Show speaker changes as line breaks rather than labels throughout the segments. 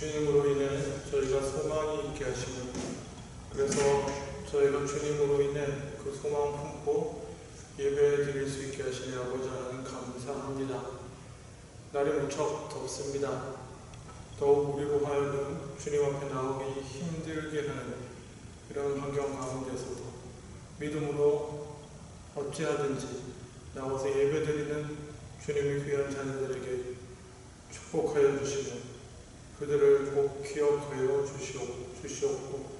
주님으로 인해 저희가 소망이 있게 하시고, 그래서 저희가 주님으로 인해 그 소망 품고 예배 드릴 수 있게 하시니 아버지 하나님 감사합니다. 날이 무척 덥습니다. 더욱 우리로 하여금 주님 앞에 나오기 힘들게 하는 이런 환경 가운데서도 믿음으로 어찌하든지 나와서 예배드리는 주님의 귀한 자녀들에게 축복하여 주시며 그들을 꼭 기억하여 주시옵고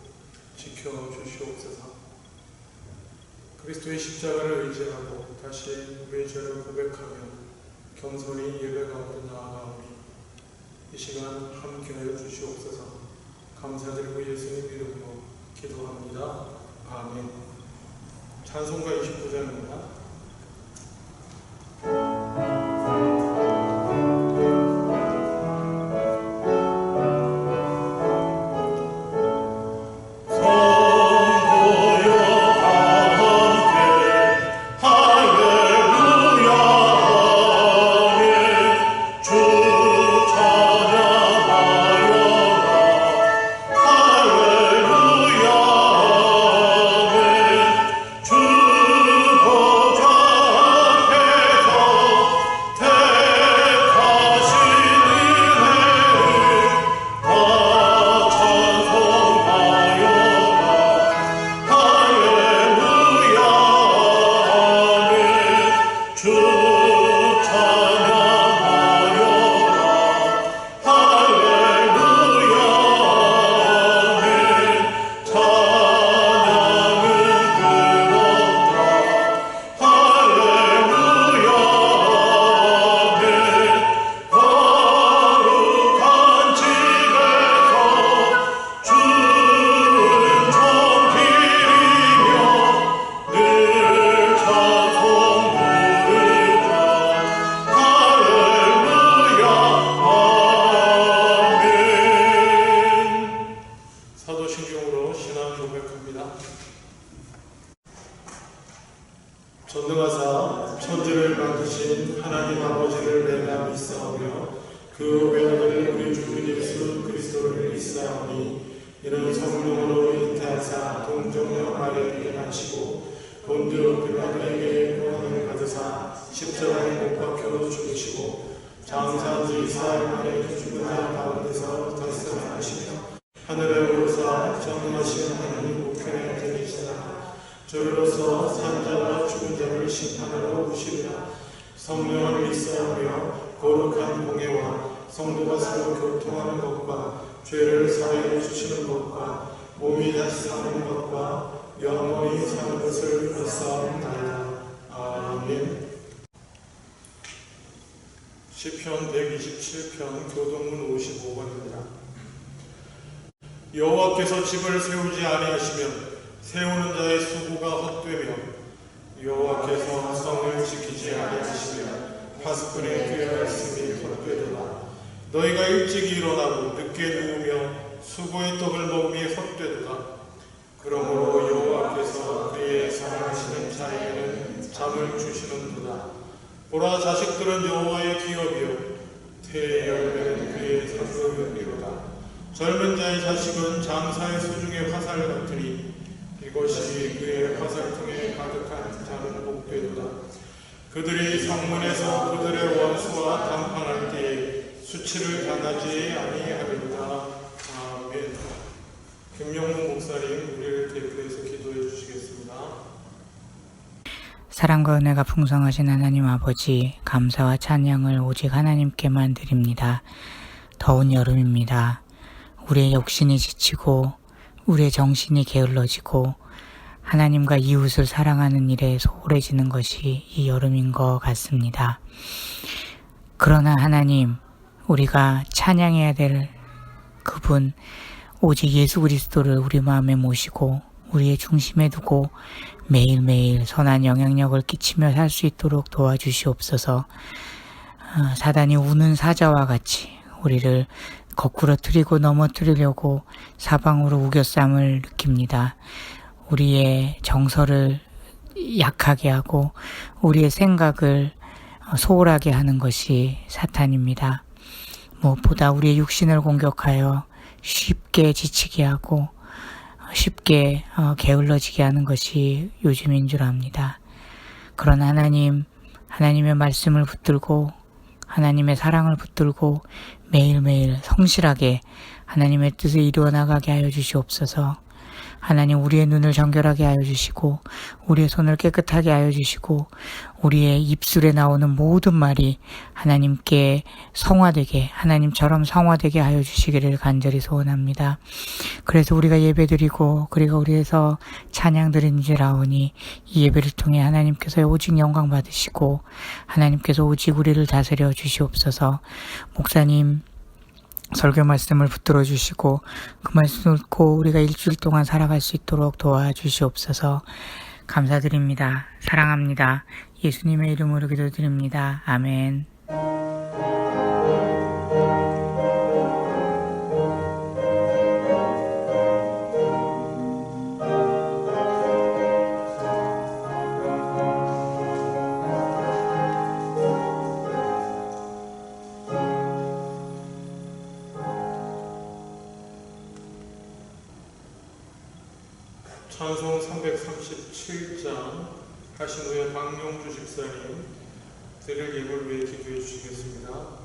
지켜주시옵소서. 그리스도의 십자가를 의지하고 다시 우리의 죄를 고백하며 겸손히 예배 가운데 나아가오니 이 시간 함께하여 주시옵소서. 감사드리고 예수님 이름으로 기도합니다. 아멘. 찬송가 29장입니다. 전능하사 천지를 만드신 하나님 아버지를 내가 믿사오며 그 외아들 우리 주 예수 그리스도를 믿사오니 이는 성령으로 잉태하사 동정녀 마리아에게 나시고 본디오 빌라도에게 고난을 받으사 십자가에 못 박혀 죽으시고 장사 지 사흘 만에 죽은 자 가운데서 다시 살아나시며 하늘에 오르사 전능하신 하나님 우편에 앉으시다. 저로서 산자와 죽은 자를 심판하러 오시리라. 성령을 믿사오며 거룩한 공예와 성도가 서로 교통하는 것과 죄를 사하여 주시는 것과 몸이 다시 사는 것과 영원히 사는 것을 믿사옵나이다. 아멘. 시편 127편 교동문 55번입니다. 여호와께서 집을 세우지 아니하시면 세우는 자의 수고가 헛되며 여호와께서 성을 지키지 아니하시면 파수꾼의 귀하였음이 헛되도다. 너희가 일찍 일어나고 늦게 누우며 수고의 떡을 먹음이 헛되도다. 그러므로 여호와께서 그의 사랑하시는 자에게는 잠을 주시는도다. 보라, 자식들은 여호와의 기업이요 태의 열매는 그의 상급이로다. 젊은 자의 자식은 장사의 수중의 화살 같으니 이것이 그의 화살통에 가득한 자는 복되도다. 그들이 성문에서 그들의 원수와 담판할 때에 수치를 당하지 아니하리로다. 아멘. 김영문 목사님, 우리를 대표해서 기도해 주시겠습니다.
사랑과 은혜가 풍성하신 하나님 아버지, 감사와 찬양을 오직 하나님께만 드립니다. 더운 여름입니다. 우리의 욕심이 지치고 우리의 정신이 게을러지고 하나님과 이웃을 사랑하는 일에 소홀해지는 것이 이 여름인 것 같습니다. 그러나 하나님, 우리가 찬양해야 될 그분, 오직 예수 그리스도를 우리 마음에 모시고 우리의 중심에 두고 매일매일 선한 영향력을 끼치며 살 수 있도록 도와주시옵소서. 사단이 우는 사자와 같이 우리를 거꾸로 틀리고 넘어뜨리려고 사방으로 우겨쌈을 느낍니다. 우리의 정서를 약하게 하고 우리의 생각을 소홀하게 하는 것이 사탄입니다. 무엇보다 우리의 육신을 공격하여 쉽게 지치게 하고 쉽게 게을러지게 하는 것이 요즘인 줄 압니다. 그러나 하나님의 말씀을 붙들고 하나님의 사랑을 붙들고 매일매일 성실하게 하나님의 뜻을 이루어나가게 하여 주시옵소서. 하나님, 우리의 눈을 정결하게 하여 주시고 우리의 손을 깨끗하게 하여 주시고 우리의 입술에 나오는 모든 말이 하나님께 성화되게, 하나님처럼 성화되게 하여 주시기를 간절히 소원합니다. 그래서 우리가 예배드리고 그리고 우리에서 찬양 드린지라오니 이 예배를 통해 하나님께서 오직 영광 받으시고 하나님께서 오직 우리를 다스려 주시옵소서. 목사님 설교 말씀을 붙들어 주시고 그 말씀을 듣고 우리가 일주일 동안 살아갈 수 있도록 도와주시옵소서. 감사드립니다. 사랑합니다. 예수님의 이름으로 기도드립니다. 아멘.
찬송 337장 하신 후에 박용주 집사님 드릴 예물 위해 기도해 주시겠습니다.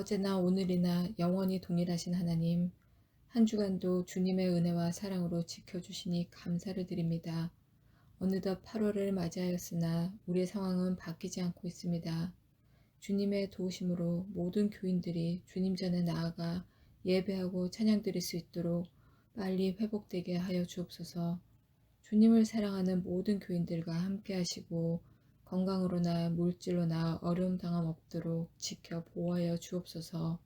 어제나 오늘이나 영원히 동일하신 하나님, 한 주간도 주님의 은혜와 사랑으로 지켜주시니 감사를 드립니다. 어느덧 8월을 맞이하였으나 우리의 상황은 바뀌지 않고 있습니다. 주님의 도우심으로 모든 교인들이 주님 전에 나아가 예배하고 찬양드릴 수 있도록 빨리 회복되게 하여 주옵소서. 주님을 사랑하는 모든 교인들과 함께 하시고 건강으로나 물질로나 어려움 당함 없도록 지켜 보호하여 주옵소서.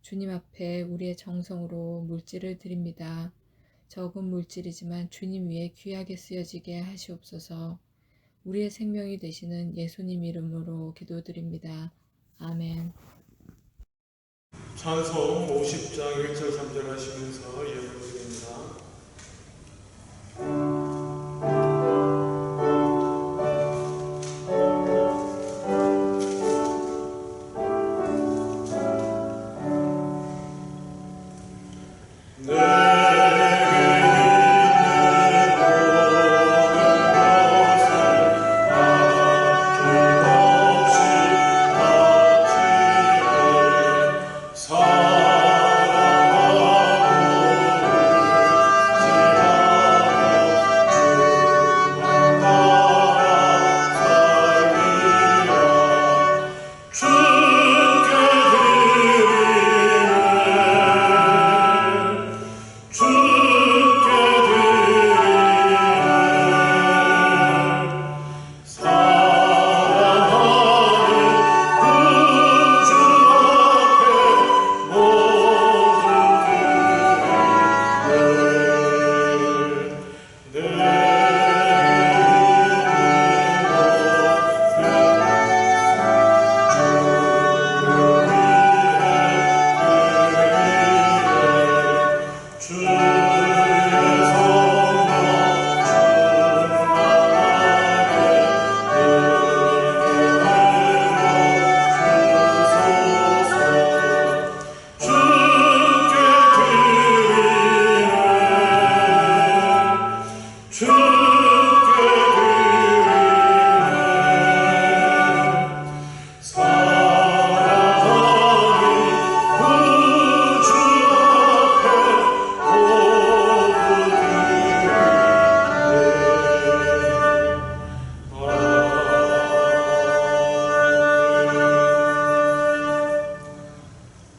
주님 앞에 우리의 정성으로 물질을 드립니다. 적은 물질이지만 주님 위에 귀하게 쓰여지게 하시옵소서. 우리의 생명이 되시는 예수님 이름으로 기도드립니다. 아멘.
찬송 50장 1절 3절 하시면서 예배를 드립니다.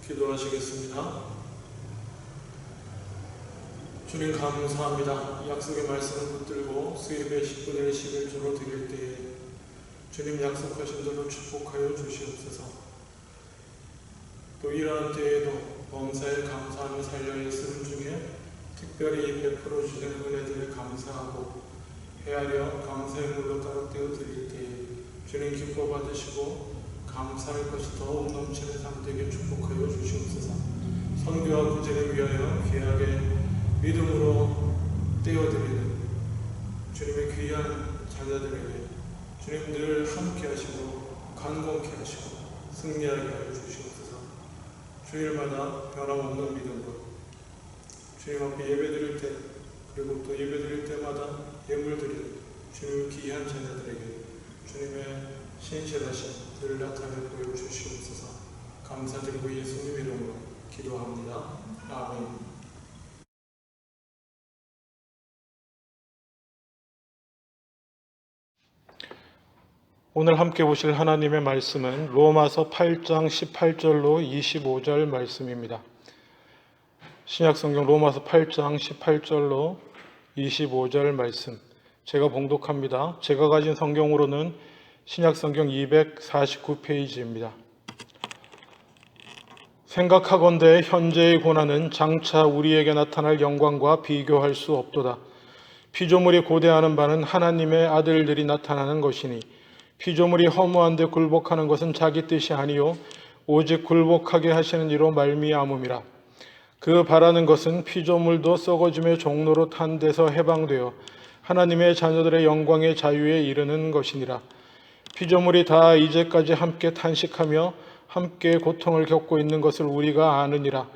기도하시겠습니다. 주님 감사합니다. 약속의 말씀을 붙들고 수입의 10분의 11조로 드릴 때에 주님 약속하신 대로 축복하여 주시옵소서. 또 이러한 때에도 범사에 감사하며 살려야 쓰는 중에 특별히 베풀어 주시는 은혜들을 감사하고 헤아려 감사의 물로 따뜻되어 드릴 때에 주님 기뻐 받으시고 감사할 것이 더욱 넘치는 삶 되게 축복하여 주시옵소서. 선교와 구제를 위하여 귀하게 믿음으로 떼어드리는 주님의 귀한 자녀들에게 주님 늘 함께 하시고 간공케 하시고 승리하게 하여 주시옵소서. 주일마다 변함없는 믿음으로 주님 앞에 예배드릴 때 그리고 또 예배드릴 때마다 예물드리는 주님 귀한 자녀들에게 주님의 신실하신 늘 나타내 보여주시옵소서. 감사드리고 예수님 이름으로 기도합니다. 아멘. 오늘 함께 보실 하나님의 말씀은 로마서 8장 18절로 25절 말씀입니다. 신약성경 로마서 8장 18절로 25절 말씀 제가 봉독합니다. 제가 가진 성경으로는 신약성경 249페이지입니다. 생각하건대 현재의 고난은 장차 우리에게 나타날 영광과 비교할 수 없도다. 피조물이 고대하는 바는 하나님의 아들들이 나타나는 것이니 피조물이 허무한 데 굴복하는 것은 자기 뜻이 아니요 오직 굴복하게 하시는 이로 말미암음이라. 그 바라는 것은 피조물도 썩어짐의 종로로 탄 데서 해방되어 하나님의 자녀들의 영광의 자유에 이르는 것이니라. 피조물이 다 이제까지 함께 탄식하며 함께 고통을 겪고 있는 것을 우리가 아느니라.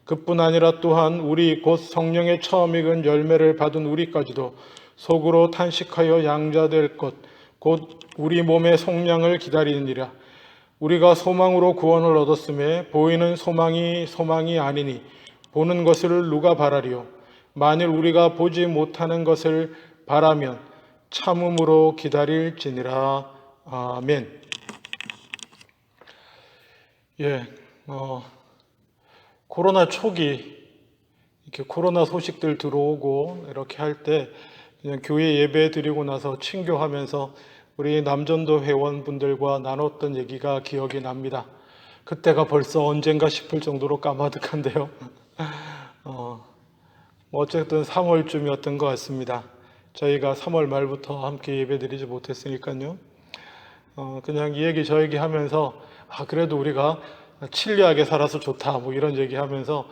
그뿐 아니라 또한 우리 곧 성령의 처음 익은 열매를 받은 우리까지도 속으로 탄식하여 양자될 것 곧 우리 몸의 속량을 기다리느니라. 우리가 소망으로 구원을 얻었음에 보이는 소망이 아니니 보는 것을 누가 바라리요. 만일 우리가 보지 못하는 것을 바라면 참음으로 기다릴지니라. 아멘. 코로나 초기 이렇게 코로나 소식들 들어오고 이렇게 할 때 그냥 교회 예배 드리고 나서 친교하면서 우리 남전도 회원분들과 나눴던 얘기가 기억이 납니다. 그때가 벌써 언젠가 싶을 정도로 까마득한데요. 어쨌든 3월쯤이었던 것 같습니다. 저희가 3월 말부터 함께 예배 드리지 못했으니까요. 그냥 이 얘기 저 얘기 하면서 그래도 우리가 친리학에 살아서 좋다 뭐 이런 얘기 하면서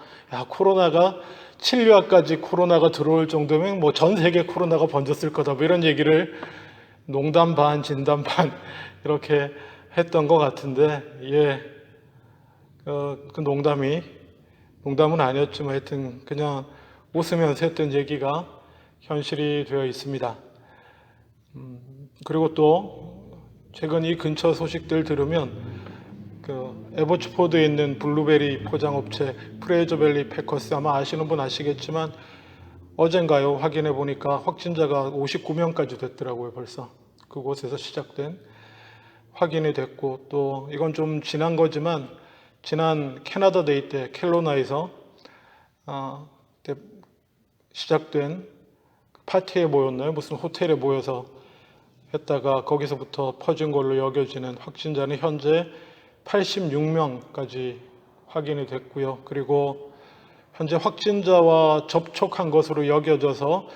코로나가 친리학까지 코로나가 들어올 정도면 뭐 전 세계 코로나가 번졌을 거다 뭐 이런 얘기를 농담 반 진담 반 이렇게 했던 것 같은데 그 농담은 아니었지만 하여튼 그냥 웃으면서 했던 얘기가 현실이 되어 있습니다. 그리고 또 최근 이 근처 소식들 들으면 그 에버츠포드에 있는 블루베리 포장업체 프레저밸리 패커스 아마 아시는 분 아시겠지만 어젠가요 확인해 보니까 확진자가 59명까지 됐더라고요. 벌써 그곳에서 시작된 확인이 됐고 또 이건 좀 지난 거지만 지난 캐나다 데이 때 켈로나에서 시작된 파티에 모였나요? 무슨 호텔에 모여서 했다가 거기서부터 퍼진 걸로 여겨지는 확진자는 현재 86명까지 확인이 됐고요. 그리고 현재 확진자와 접촉한 것으로 여겨져서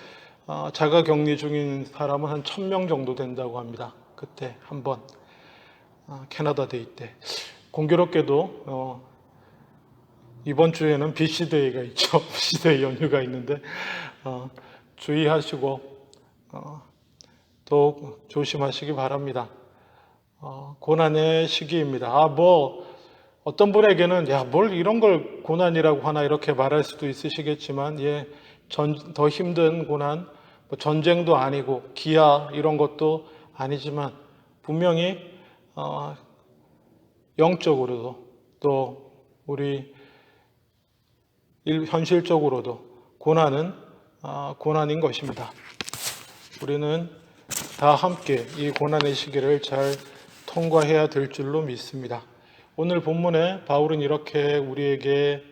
자가격리 중인 사람은 한 1000명 정도 된다고 합니다. 그때 한번 캐나다 데이 때. 공교롭게도 이번 주에는 BC데이가 있죠. BC데이 연휴가 있는데 주의하시고 또 조심하시기 바랍니다. 고난의 시기입니다. 어떤 분에게는 뭘 이런 걸 고난이라고 하나 이렇게 말할 수도 있으시겠지만 더 힘든 고난, 전쟁도 아니고 기아 이런 것도 아니지만 분명히 영적으로도 또 우리 현실적으로도 고난은 고난인 것입니다. 우리는 다 함께 이 고난의 시기를 잘 통과해야 될 줄로 믿습니다. 오늘 본문에 바울은 이렇게 우리에게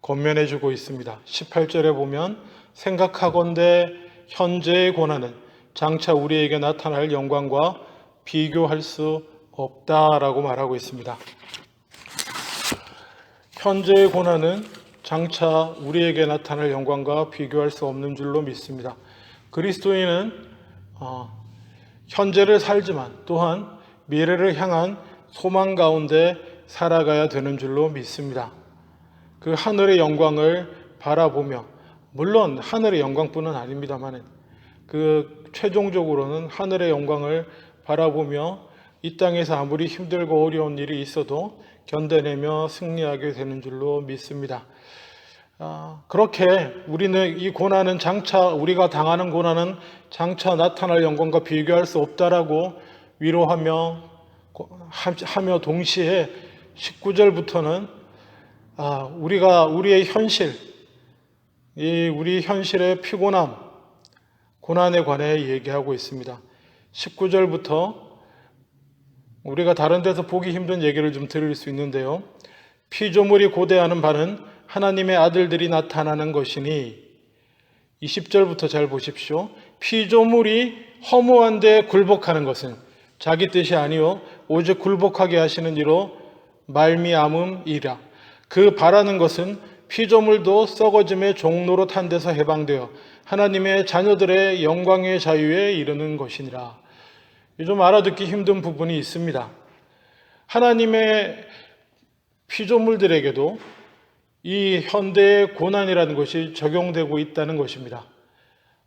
권면해 주고 있습니다. 18절에 보면 생각하건대 현재의 고난은 장차 우리에게 나타날 영광과 비교할 수 없다라고 말하고 있습니다. 현재의 고난은 장차 우리에게 나타날 영광과 비교할 수 없는 줄로 믿습니다. 그리스도인은 현재를 살지만 또한 미래를 향한 소망 가운데 살아가야 되는 줄로 믿습니다. 그 하늘의 영광을 바라보며 물론 하늘의 영광뿐은 아닙니다만 그 최종적으로는 하늘의 영광을 바라보며 이 땅에서 아무리 힘들고 어려운 일이 있어도 견뎌내며 승리하게 되는 줄로 믿습니다. 그렇게 우리는 이 고난은 우리가 당하는 고난은 장차 나타날 영광과 비교할 수 없다라고 위로하며 동시에 19절부터는 우리의 현실, 우리 현실의 피곤함, 고난에 관해 얘기하고 있습니다. 19절부터 우리가 다른 데서 보기 힘든 얘기를 좀 들을 수 있는데요. 피조물이 고대하는 바는 하나님의 아들들이 나타나는 것이니 20절부터 잘 보십시오. 피조물이 허무한 데 굴복하는 것은 자기 뜻이 아니요 오직 굴복하게 하시는 이로 말미암음이라. 그 바라는 것은 피조물도 썩어짐의 종로로 탄 데서 해방되어 하나님의 자녀들의 영광의 자유에 이르는 것이니라. 좀 알아듣기 힘든 부분이 있습니다. 하나님의 피조물들에게도 이 현대의 고난이라는 것이 적용되고 있다는 것입니다.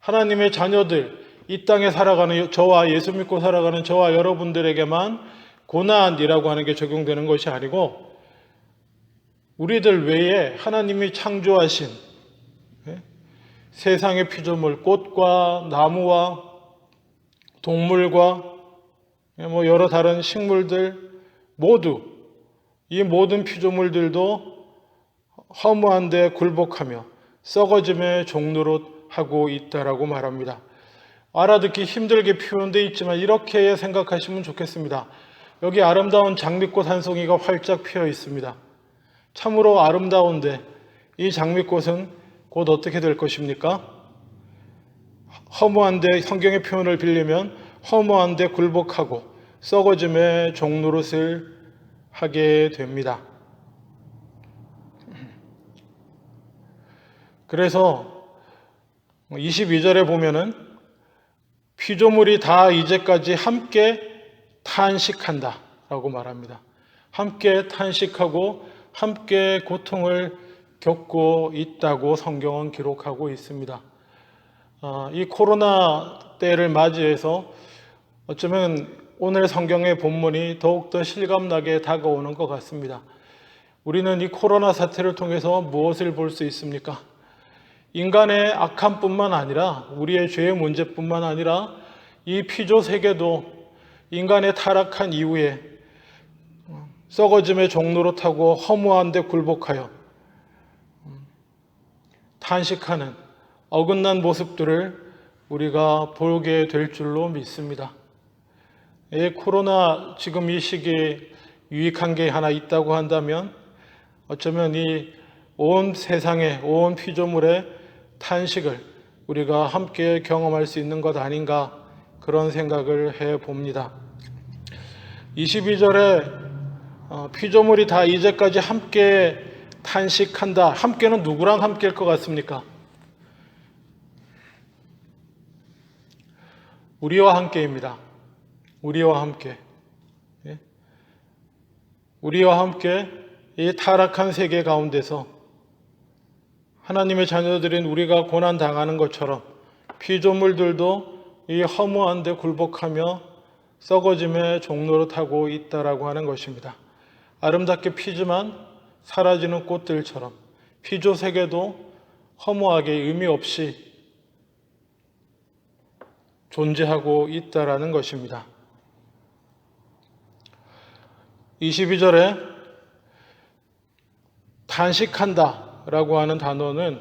하나님의 자녀들, 이 땅에 살아가는 저와 예수 믿고 살아가는 저와 여러분들에게만 고난이라고 하는 게 적용되는 것이 아니고 우리들 외에 하나님이 창조하신 세상의 피조물, 꽃과 나무와 동물과 여러 다른 식물들 모두 이 모든 피조물들도 허무한 데 굴복하며 썩어짐의 종로로 하고 있다라고 말합니다. 알아듣기 힘들게 표현되어 있지만 이렇게 생각하시면 좋겠습니다. 여기 아름다운 장미꽃 한 송이가 활짝 피어 있습니다. 참으로 아름다운데 이 장미꽃은 곧 어떻게 될 것입니까? 허무한데, 성경의 표현을 빌리면 허무한데 굴복하고 썩어짐의 종노릇을 하게 됩니다. 그래서 22절에 보면은 피조물이 다 이제까지 함께 탄식한다 라고 말합니다. 함께 탄식하고 함께 고통을 겪고 있다고 성경은 기록하고 있습니다. 이 코로나 때를 맞이해서 어쩌면 오늘 성경의 본문이 더욱더 실감나게 다가오는 것 같습니다. 우리는 이 코로나 사태를 통해서 무엇을 볼 수 있습니까? 인간의 악함뿐만 아니라, 우리의 죄의 문제뿐만 아니라 이 피조 세계도 인간의 타락한 이후에 썩어짐의 종로로 타고 허무한 데 굴복하여 탄식하는 어긋난 모습들을 우리가 보게 될 줄로 믿습니다. 코로나 지금 이 시기에 유익한 게 하나 있다고 한다면 어쩌면 이 온 세상의 온 피조물의 탄식을 우리가 함께 경험할 수 있는 것 아닌가, 그런 생각을 해봅니다. 22절에 피조물이 다 이제까지 함께 탄식한다. 함께는 누구랑 함께일 것 같습니까? 우리와 함께입니다. 우리와 함께. 우리와 함께 이 타락한 세계 가운데서 하나님의 자녀들인 우리가 고난당하는 것처럼 피조물들도 이 허무한 데 굴복하며 썩어짐의 종로로 타고 있다라고 하는 것입니다. 아름답게 피지만 사라지는 꽃들처럼 피조 세계도 허무하게 의미 없이 존재하고 있다라는 것입니다. 22절에 탄식한다 라고 하는 단어는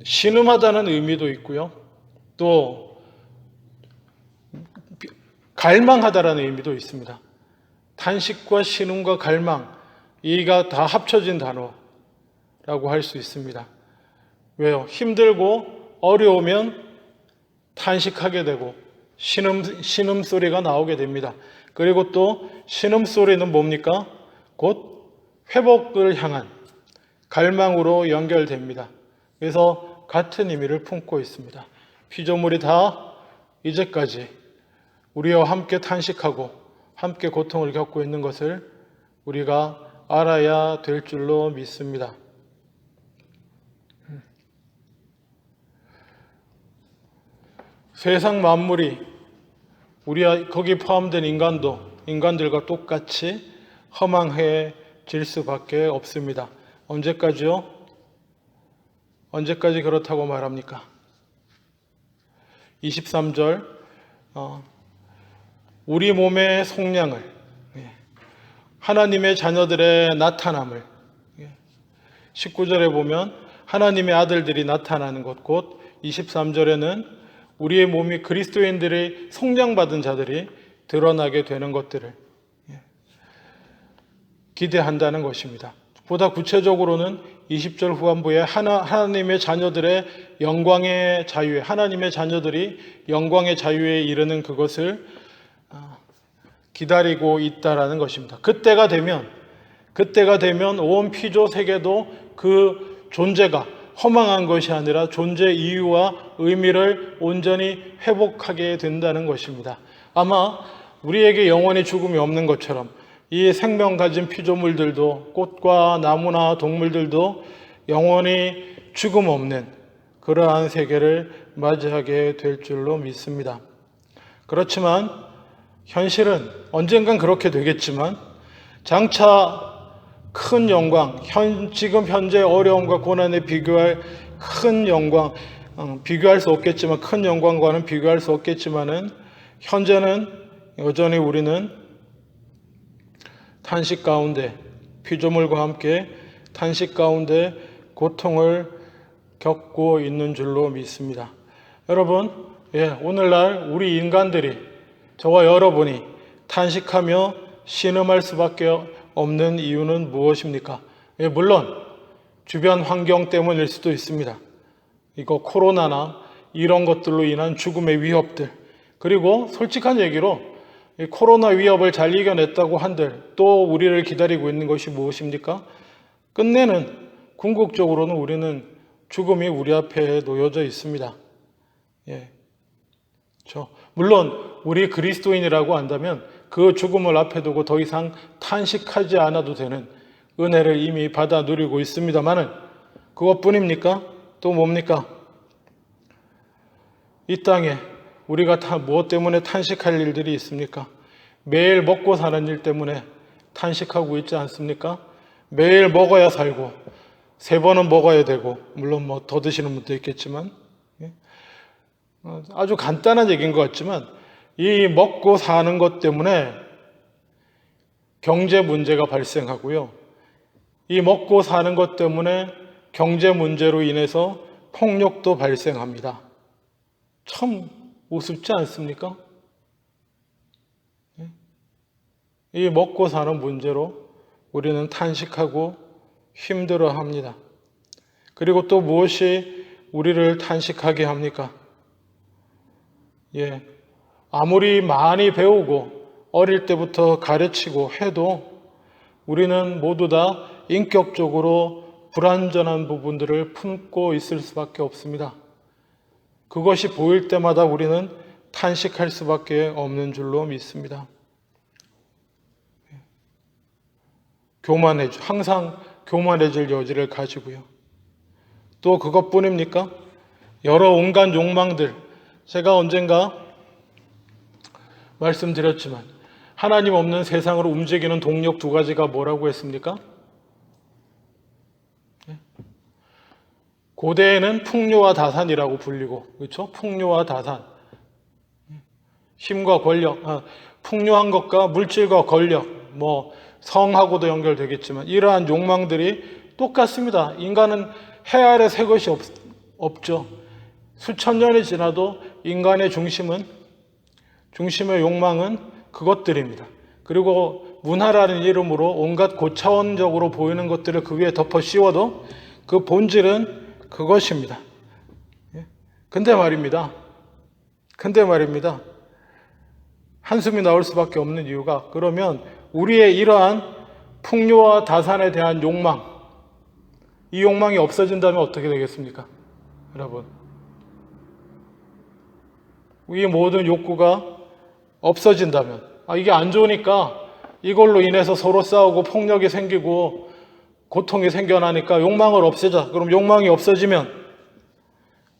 신음하다는 의미도 있고요. 또 갈망하다라는 의미도 있습니다. 탄식과 신음과 갈망, 이가 다 합쳐진 단어라고 할 수 있습니다. 왜요? 힘들고 어려우면 탄식하게 되고 신음 소리가 나오게 됩니다. 그리고 또 신음 소리는 뭡니까? 곧 회복을 향한 갈망으로 연결됩니다. 그래서 같은 의미를 품고 있습니다. 피조물이 다 이제까지 우리와 함께 탄식하고 함께 고통을 겪고 있는 것을 우리가 알아야 될 줄로 믿습니다. 세상 만물이, 우리와 거기 포함된 인간도 인간들과 똑같이 허망해질 수밖에 없습니다. 언제까지요? 언제까지 그렇다고 말합니까? 23절, 우리 몸의 속량을, 하나님의 자녀들의 나타남을, 19절에 보면 하나님의 아들들이 나타나는 것, 곧 23절에는 우리의 몸이 그리스도인들의 속량받은 자들이 드러나게 되는 것들을 기대한다는 것입니다. 보다 구체적으로는 20절 후반부에 하나님의 자녀들의 영광의 자유에, 하나님의 자녀들이 영광의 자유에 이르는 그것을 기다리고 있다라는 것입니다. 그때가 되면 온 피조 세계도 그 존재가 허망한 것이 아니라 존재 이유와 의미를 온전히 회복하게 된다는 것입니다. 아마 우리에게 영원히 죽음이 없는 것처럼 이 생명 가진 피조물들도, 꽃과 나무나 동물들도 영원히 죽음 없는 그러한 세계를 맞이하게 될 줄로 믿습니다. 그렇지만 현실은 언젠간 그렇게 되겠지만 장차 큰 영광, 지금 현재 어려움과 고난에 비교할 큰 영광, 비교할 수 없겠지만, 큰 영광과는 비교할 수 없겠지만은 현재는 여전히 우리는 탄식 가운데, 피조물과 함께 탄식 가운데 고통을 겪고 있는 줄로 믿습니다. 여러분, 오늘날 우리 인간들이, 저와 여러분이 탄식하며 신음할 수밖에 없는 이유는 무엇입니까? 예, 물론 주변 환경 때문일 수도 있습니다. 이거 코로나나 이런 것들로 인한 죽음의 위협들, 그리고 솔직한 얘기로 이 코로나 위협을 잘 이겨냈다고 한들 또 우리를 기다리고 있는 것이 무엇입니까? 끝내는 궁극적으로는 우리는 죽음이 우리 앞에 놓여져 있습니다. 예. 물론 우리 그리스도인이라고 한다면 그 죽음을 앞에 두고 더 이상 탄식하지 않아도 되는 은혜를 이미 받아 누리고 있습니다만은 그것뿐입니까? 또 뭡니까? 이 땅에 우리가 다 무엇 때문에 탄식할 일들이 있습니까? 매일 먹고 사는 일 때문에 탄식하고 있지 않습니까? 매일 먹어야 살고 3번은 먹어야 되고, 물론 뭐 더 드시는 분도 있겠지만, 아주 간단한 얘기인 것 같지만 이 먹고 사는 것 때문에 경제 문제가 발생하고요. 이 먹고 사는 것 때문에 경제 문제로 인해서 폭력도 발생합니다. 참 우습지 않습니까? 이 먹고 사는 문제로 우리는 탄식하고 힘들어합니다. 그리고 또 무엇이 우리를 탄식하게 합니까? 아무리 많이 배우고 어릴 때부터 가르치고 해도 우리는 모두 다 인격적으로 불완전한 부분들을 품고 있을 수밖에 없습니다. 그것이 보일 때마다 우리는 탄식할 수밖에 없는 줄로 믿습니다. 항상 교만해질 여지를 가지고요. 또 그것뿐입니까? 여러 온갖 욕망들, 제가 언젠가 말씀드렸지만 하나님 없는 세상으로 움직이는 동력 2가지가 뭐라고 했습니까? 고대에는 풍요와 다산이라고 불리고, 그렇죠? 풍요와 다산, 힘과 권력, 풍요한 것과 물질과 권력, 뭐 성하고도 연결되겠지만 이러한 욕망들이 똑같습니다. 인간은 해 아래 새 것이 없죠. 수천 년이 지나도 인간의 중심의 욕망은 그것들입니다. 그리고 문화라는 이름으로 온갖 고차원적으로 보이는 것들을 그 위에 덮어 씌워도 그 본질은 그것입니다. 근데 말입니다. 한숨이 나올 수밖에 없는 이유가, 그러면 우리의 이러한 풍요와 다산에 대한 욕망, 이 욕망이 없어진다면 어떻게 되겠습니까? 여러분, 이 모든 욕구가 없어진다면, 이게 안 좋으니까 이걸로 인해서 서로 싸우고 폭력이 생기고 고통이 생겨나니까 욕망을 없애자. 그럼 욕망이 없어지면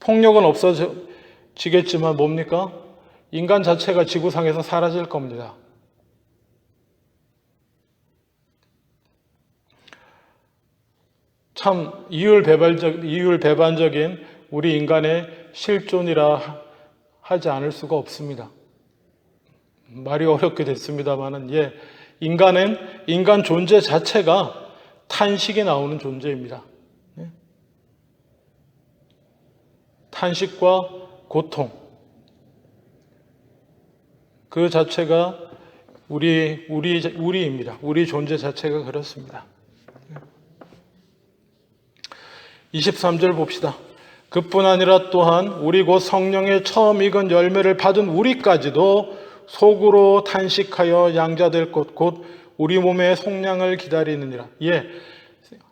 폭력은 없어지겠지만 뭡니까? 인간 자체가 지구상에서 사라질 겁니다. 참 이율배반적인 우리 인간의 실존이라 하지 않을 수가 없습니다. 말이 어렵게 됐습니다만은, 인간 존재 자체가 탄식이 나오는 존재입니다. 탄식과 고통, 그 자체가 우리입니다. 우리 존재 자체가 그렇습니다. 23절 봅시다. 그뿐 아니라 또한 우리 곧 성령의 처음 익은 열매를 받은 우리까지도 속으로 탄식하여 양자될 것 곧 우리 몸의 속량을 기다리느니라.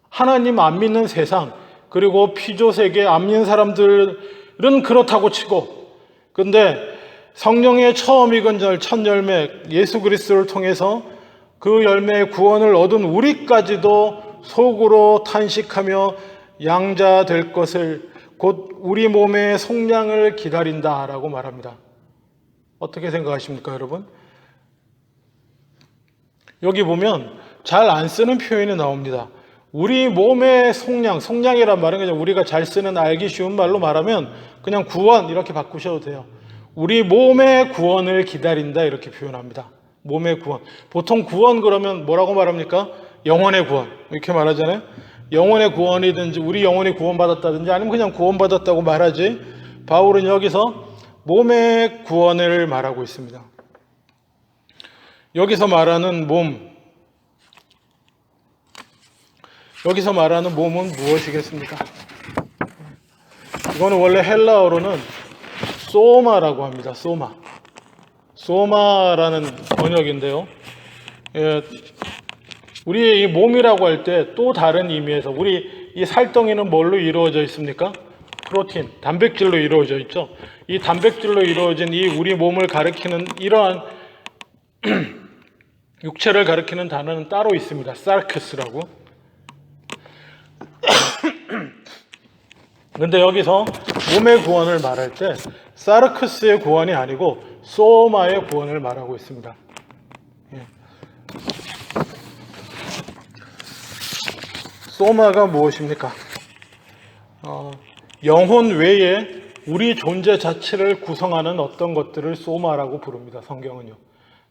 하나님 안 믿는 세상, 그리고 피조세계 안 믿는 사람들은 그렇다고 치고, 근데 성령의 처음 익은 첫 열매 예수 그리스도를 통해서 그 열매의 구원을 얻은 우리까지도 속으로 탄식하며 양자될 것을 곧 우리 몸의 속량을 기다린다라고 말합니다. 어떻게 생각하십니까, 여러분? 여기 보면 잘 안 쓰는 표현이 나옵니다. 우리 몸의 속량이란 말은 그냥 우리가 잘 쓰는 알기 쉬운 말로 말하면 그냥 구원 이렇게 바꾸셔도 돼요. 우리 몸의 구원을 기다린다 이렇게 표현합니다. 몸의 구원. 보통 구원 그러면 뭐라고 말합니까? 영혼의 구원 이렇게 말하잖아요. 영혼의 구원이든지 우리 영혼이 구원받았다든지 아니면 그냥 구원받았다고 말하지, 바울은 여기서 몸의 구원을 말하고 있습니다. 여기서 말하는 몸, 여기서 말하는 몸은 무엇이겠습니까? 이거는 원래 헬라어로는 소마라고 합니다. 소마라는 번역인데요. 우리의 이 몸이라고 할 때 또 다른 의미에서 우리 이 살덩이는 뭘로 이루어져 있습니까? 프로틴, 단백질로 이루어져 있죠. 이 단백질로 이루어진 이 우리 몸을 가리키는 이러한 육체를 가리키는 단어는 따로 있습니다. 사르크스라고. 근데 여기서 몸의 구원을 말할 때 사르크스의 구원이 아니고 소마의 구원을 말하고 있습니다. 소마가 무엇입니까? 영혼 외에 우리 존재 자체를 구성하는 어떤 것들을 소마라고 부릅니다. 성경은요.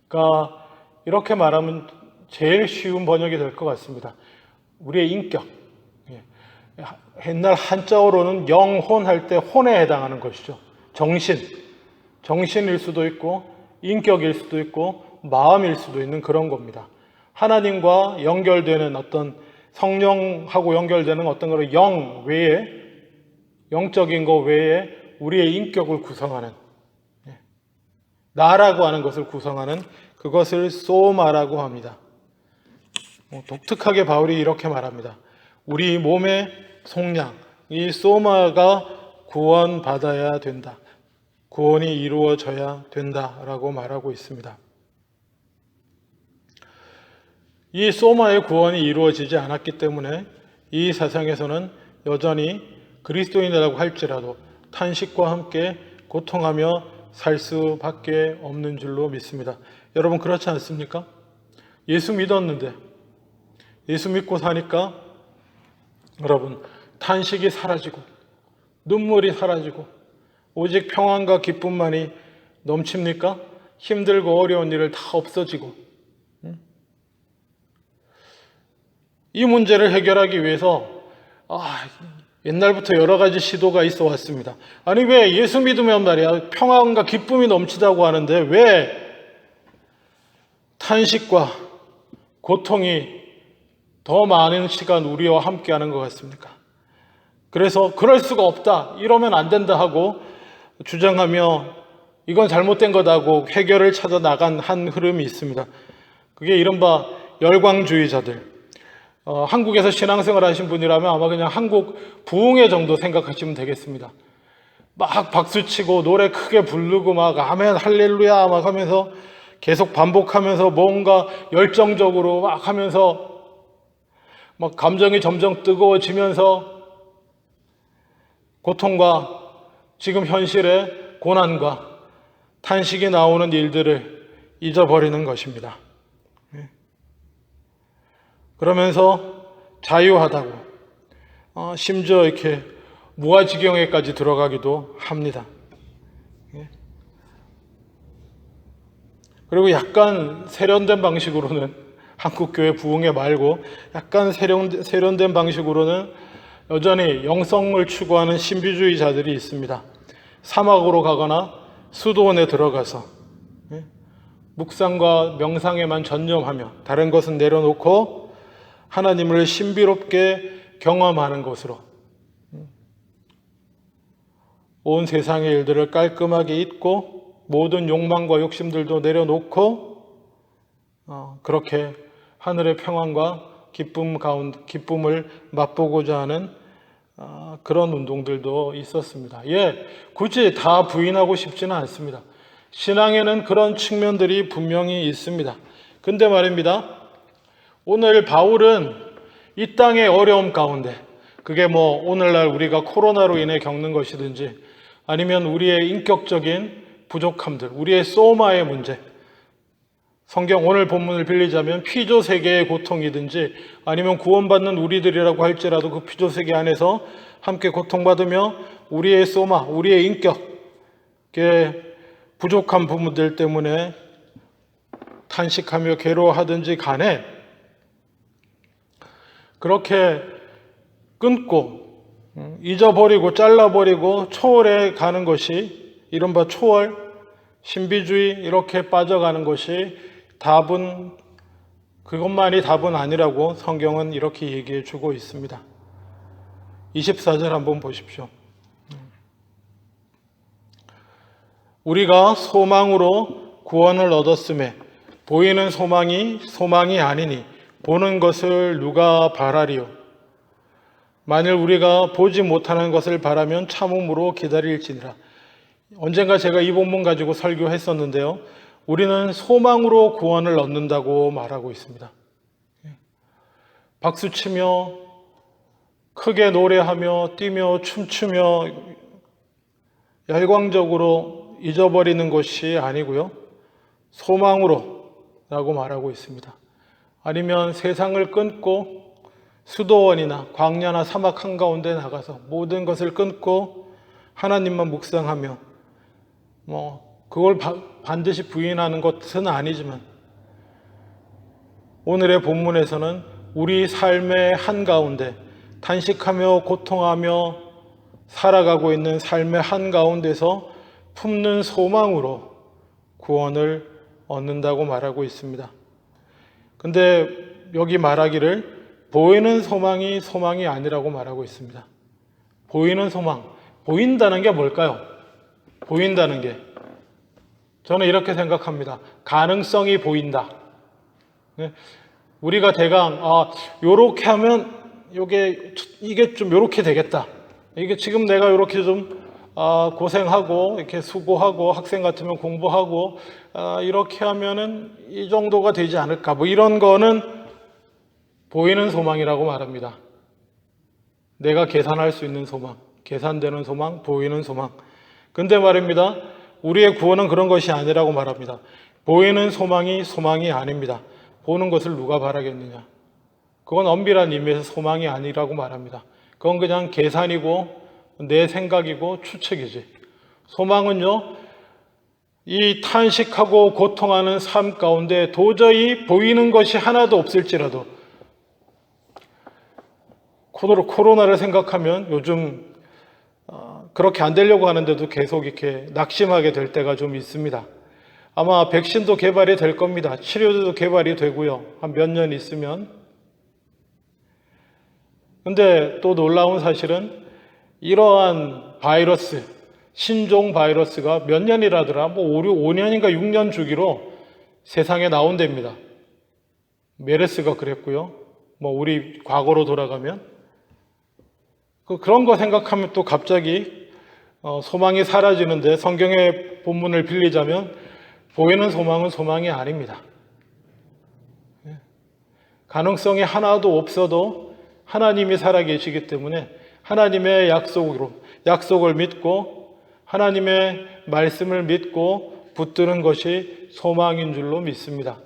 그러니까 이렇게 말하면 제일 쉬운 번역이 될 것 같습니다. 우리의 인격. 옛날 한자어로는 영혼 할 때 혼에 해당하는 것이죠. 정신일 수도 있고 인격일 수도 있고 마음일 수도 있는 그런 겁니다. 하나님과 연결되는 어떤 성령하고 연결되는 어떤 거를 영 외에, 영적인 것 외에 우리의 인격을 구성하는, 나라고 하는 것을 구성하는 그것을 소마라고 합니다. 독특하게 바울이 이렇게 말합니다. 우리 몸의 속량, 이 소마가 구원받아야 된다. 구원이 이루어져야 된다라고 말하고 있습니다. 이 소마의 구원이 이루어지지 않았기 때문에 이 세상에서는 여전히 그리스도인이라고 할지라도 탄식과 함께 고통하며 살 수밖에 없는 줄로 믿습니다. 여러분 그렇지 않습니까? 예수 믿었는데 예수 믿고 사니까 여러분 탄식이 사라지고 눈물이 사라지고 오직 평안과 기쁨만이 넘칩니까? 힘들고 어려운 일을 다 없어지고 이 문제를 해결하기 위해서 옛날부터 여러 가지 시도가 있어 왔습니다. 아니 왜 예수 믿으면 말이야 평안과 기쁨이 넘치다고 하는데 왜 탄식과 고통이 더 많은 시간 우리와 함께하는 것 같습니까? 그래서 그럴 수가 없다, 이러면 안 된다 하고 주장하며 이건 잘못된 거다고 해결을 찾아 나간 한 흐름이 있습니다. 그게 이른바 열광주의자들. 한국에서 신앙생활 하신 분이라면 아마 그냥 한국 부흥회 정도 생각하시면 되겠습니다. 막 박수치고 노래 크게 부르고 막 아멘 할렐루야 막 하면서 계속 반복하면서 뭔가 열정적으로 막 하면서 막 감정이 점점 뜨거워지면서 고통과 지금 현실의 고난과 탄식이 나오는 일들을 잊어버리는 것입니다. 그러면서 자유하다고 심지어 이렇게 무아지경에까지 들어가기도 합니다. 그리고 약간 세련된 방식으로는 한국교회 부흥회 말고 약간 세련된 방식으로는 여전히 영성을 추구하는 신비주의자들이 있습니다. 사막으로 가거나 수도원에 들어가서 묵상과 명상에만 전념하며 다른 것은 내려놓고 하나님을 신비롭게 경험하는 것으로 온 세상의 일들을 깔끔하게 잊고 모든 욕망과 욕심들도 내려놓고 그렇게 하늘의 평안과 기쁨을 맛보고자 하는 그런 운동들도 있었습니다. 굳이 다 부인하고 싶지는 않습니다. 신앙에는 그런 측면들이 분명히 있습니다. 근데 말입니다. 오늘 바울은 이 땅의 어려움 가운데, 그게 뭐 오늘날 우리가 코로나로 인해 겪는 것이든지 아니면 우리의 인격적인 부족함들, 우리의 소마의 문제, 성경 오늘 본문을 빌리자면 피조세계의 고통이든지 아니면 구원받는 우리들이라고 할지라도 그 피조세계 안에서 함께 고통받으며 우리의 소마, 우리의 인격의 부족한 부분들 때문에 탄식하며 괴로워하든지 간에 그렇게 끊고 잊어버리고 잘라버리고 초월해 가는 것이 이른바 초월, 신비주의 이렇게 빠져가는 것이 답은 그것만이 답은 아니라고 성경은 이렇게 얘기해 주고 있습니다. 24절 한번 보십시오. 우리가 소망으로 구원을 얻었음에 보이는 소망이 아니니 보는 것을 누가 바라리요. 만일 우리가 보지 못하는 것을 바라면 참음으로 기다릴지니라. 언젠가 제가 이 본문 가지고 설교했었는데요. 우리는 소망으로 구원을 얻는다고 말하고 있습니다. 박수치며 크게 노래하며 뛰며 춤추며 열광적으로 잊어버리는 것이 아니고요. 소망으로라고 말하고 있습니다. 아니면 세상을 끊고 수도원이나 광야나 사막 한가운데 나가서 모든 것을 끊고 하나님만 묵상하며 그걸 반드시 부인하는 것은 아니지만 오늘의 본문에서는 우리 삶의 한가운데 탄식하며 고통하며 살아가고 있는 삶의 한가운데서 품는 소망으로 구원을 얻는다고 말하고 있습니다. 근데 여기 말하기를 보이는 소망이 아니라고 말하고 있습니다. 보이는 소망, 보인다는 게 뭘까요? 보인다는 게 저는 이렇게 생각합니다. 가능성이 보인다. 우리가 대강 요렇게 하면 이게 좀 요렇게 되겠다. 이게 지금 내가 요렇게 좀 고생하고 이렇게 수고하고 학생 같으면 공부하고 이렇게 하면은 이 정도가 되지 않을까. 이런 거는 보이는 소망이라고 말합니다. 내가 계산할 수 있는 소망, 계산되는 소망, 보이는 소망. 근데 말입니다. 우리의 구원은 그런 것이 아니라고 말합니다. 보이는 소망이 아닙니다. 보는 것을 누가 바라겠느냐. 그건 엄밀한 의미에서 소망이 아니라고 말합니다. 그건 그냥 계산이고 내 생각이고 추측이지. 소망은요, 이 탄식하고 고통하는 삶 가운데 도저히 보이는 것이 하나도 없을지라도 코로나를 생각하면 요즘 그렇게 안 되려고 하는데도 계속 이렇게 낙심하게 될 때가 좀 있습니다. 아마 백신도 개발이 될 겁니다. 치료도 개발이 되고요. 한 몇 년 있으면. 근데 또 놀라운 사실은 이러한 바이러스, 신종 바이러스가 몇 년이라더라? 5년인가 6년 주기로 세상에 나온답니다. 메르스가 그랬고요. 우리 과거로 돌아가면 그런 거 생각하면 또 갑자기 소망이 사라지는데 성경의 본문을 빌리자면 보이는 소망은 소망이 아닙니다. 가능성이 하나도 없어도 하나님이 살아계시기 때문에 하나님의 약속을 믿고 하나님의 말씀을 믿고 붙드는 것이 소망인 줄로 믿습니다.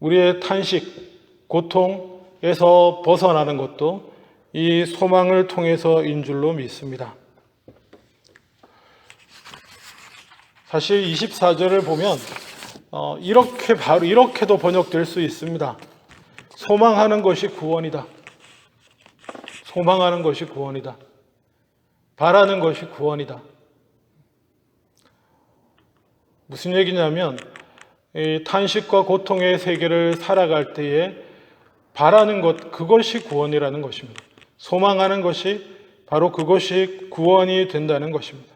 우리의 탄식, 고통에서 벗어나는 것도 이 소망을 통해서인 줄로 믿습니다. 사실 24절을 보면 이렇게도 번역될 수 있습니다. 소망하는 것이 구원이다. 소망하는 것이 구원이다. 바라는 것이 구원이다. 무슨 얘기냐면 이 탄식과 고통의 세계를 살아갈 때에 바라는 것, 그것이 구원이라는 것입니다. 소망하는 것이 바로 그것이 구원이 된다는 것입니다.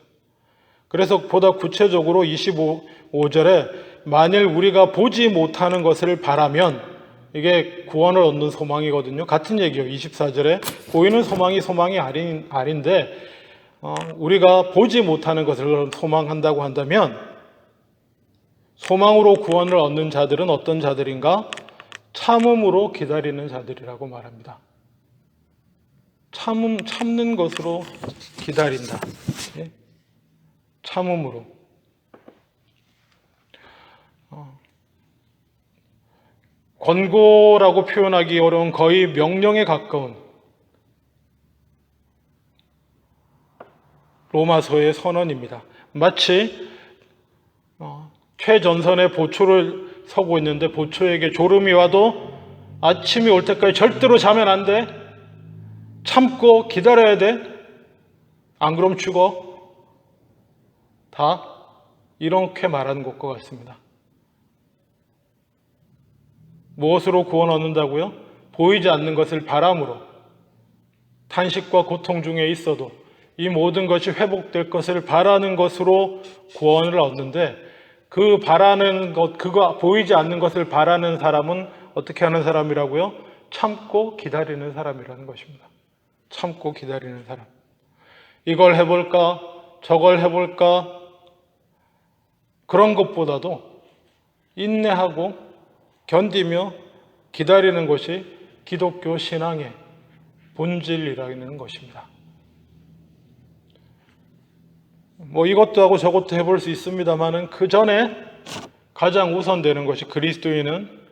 그래서 보다 구체적으로 25절에 만일 우리가 보지 못하는 것을 바라면 이게 구원을 얻는 소망이거든요. 같은 얘기예요. 24절에 보이는 소망이 아닌데 우리가 보지 못하는 것을 소망한다고 한다면 소망으로 구원을 얻는 자들은 어떤 자들인가? 참음으로 기다리는 자들이라고 말합니다. 참는 것으로 기다린다. 참음으로. 권고라고 표현하기 어려운 거의 명령에 가까운 로마서의 선언입니다. 마치 최전선에 보초를 서고 있는데 보초에게 졸음이 와도 아침이 올 때까지 절대로 자면 안 돼. 참고 기다려야 돼. 안 그럼 죽어. 다 이렇게 말하는 것과 같습니다.
무엇으로 구원 얻는다고요? 보이지 않는 것을 바람으로. 탄식과 고통 중에 있어도 이 모든 것이 회복될 것을 바라는 것으로 구원을 얻는데, 그 바라는 것, 그거 보이지 않는 것을 바라는 사람은 어떻게 하는 사람이라고요? 참고 기다리는 사람이라는 것입니다. 참고 기다리는 사람. 이걸 해볼까? 저걸 해볼까? 그런 것보다도 인내하고 견디며 기다리는 것이 기독교 신앙의 본질이라는 것입니다. 이것도 하고 저것도 해볼 수 있습니다만은 그 전에 가장 우선되는 것이 그리스도인은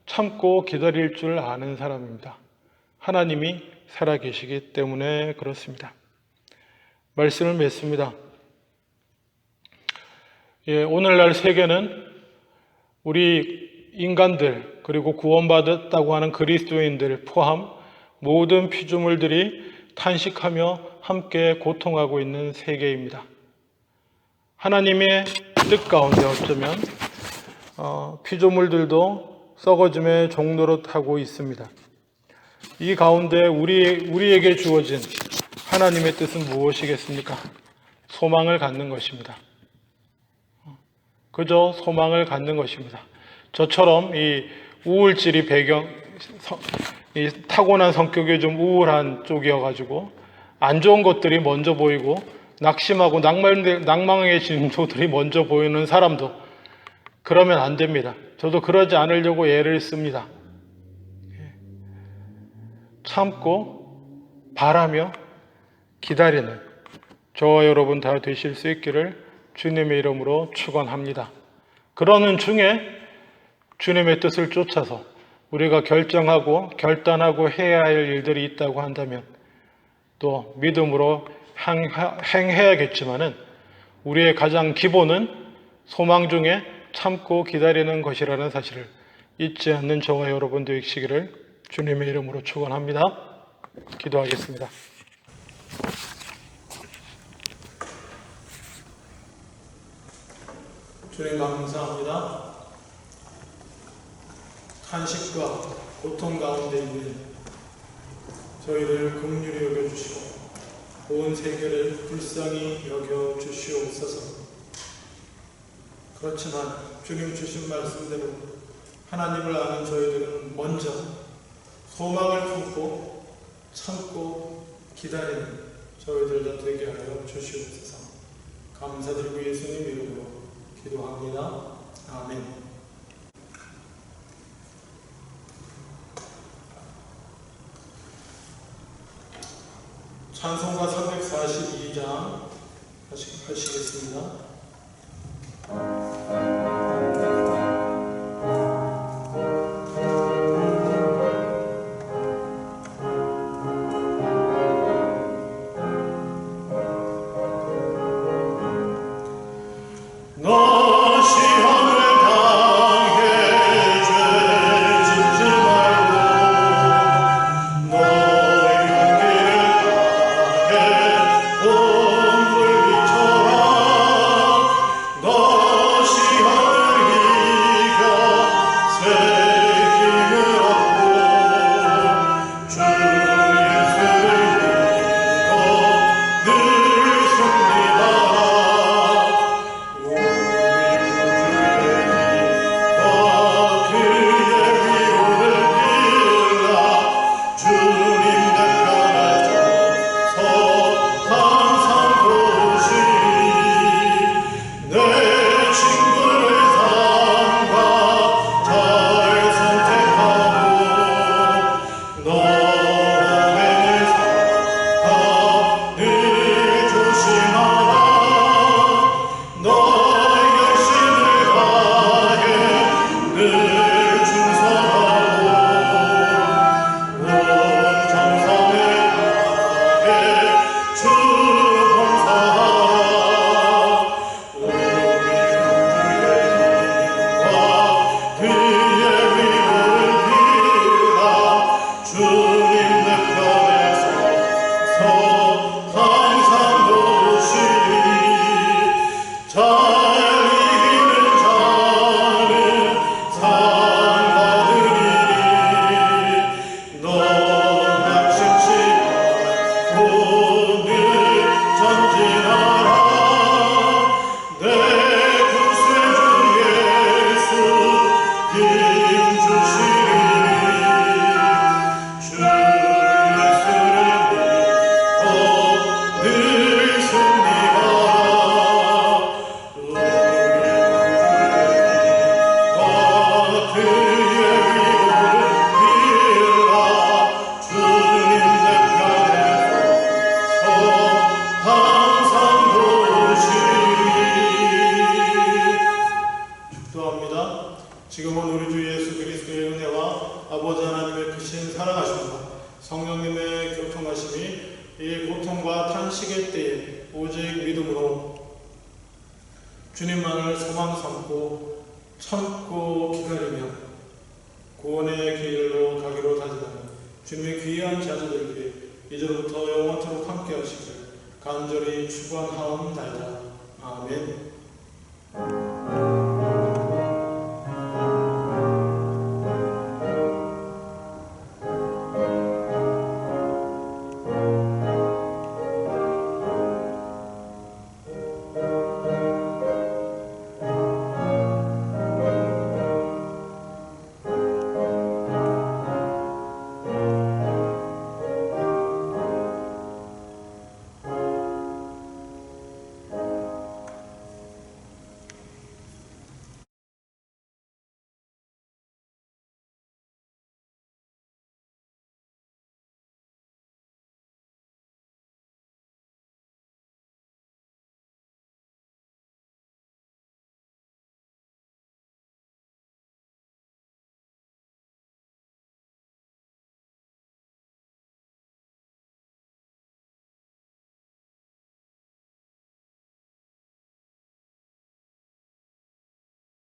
참고 기다릴 줄 아는 사람입니다. 하나님이 살아계시기 때문에 그렇습니다. 말씀을 맺습니다. 오늘날 세계는 우리 인간들 그리고 구원받았다고 하는 그리스도인들 포함 모든 피조물들이 탄식하며 함께 고통하고 있는 세계입니다. 하나님의 뜻 가운데 어쩌면 피조물들도 썩어짐의 종노릇하고 있습니다. 이 가운데 우리에게 주어진 하나님의 뜻은 무엇이겠습니까? 소망을 갖는 것입니다. 그저 소망을 갖는 것입니다. 저처럼 이 우울질이 이 타고난 성격이 좀 우울한 쪽이어가지고 안 좋은 것들이 먼저 보이고 낙심하고 낭망해진 조들이 먼저 보이는 사람도 그러면 안 됩니다. 저도 그러지 않으려고 애를 씁니다. 참고 바라며 기다리는 저와 여러분 다 되실 수 있기를 주님의 이름으로 축원합니다. 그러는 중에 주님의 뜻을 쫓아서 우리가 결정하고 결단하고 해야 할 일들이 있다고 한다면 또 믿음으로 행해야겠지만은 우리의 가장 기본은 소망 중에 참고 기다리는 것이라는 사실을 잊지 않는 저와 여러분 되시기를 주님의 이름으로 축원합니다. 기도하겠습니다.
주님 감사합니다. 탄식과 고통 가운데 있는 저희를 긍휼히 여겨주시고 온 세계를 불쌍히 여겨주시옵소서. 그렇지만 주님 주신 말씀대로 하나님을 아는 저희들은 먼저 소망을 품고 참고 기다리는 저희들 다 되게 하여 주시옵소서. 감사드리고 예수님 이름으로 기도합니다. 아멘. 찬송가 342장 하시겠습니다. 처해질 때에 오직 믿음으로 주님만을 소망 삼고 참고 기다리며 구원의 길로 가기로 다짐하는 주님의 귀한 자녀들에게 이제로부터 영원토록 함께 하시길 간절히 축원하옵나이다. 아멘.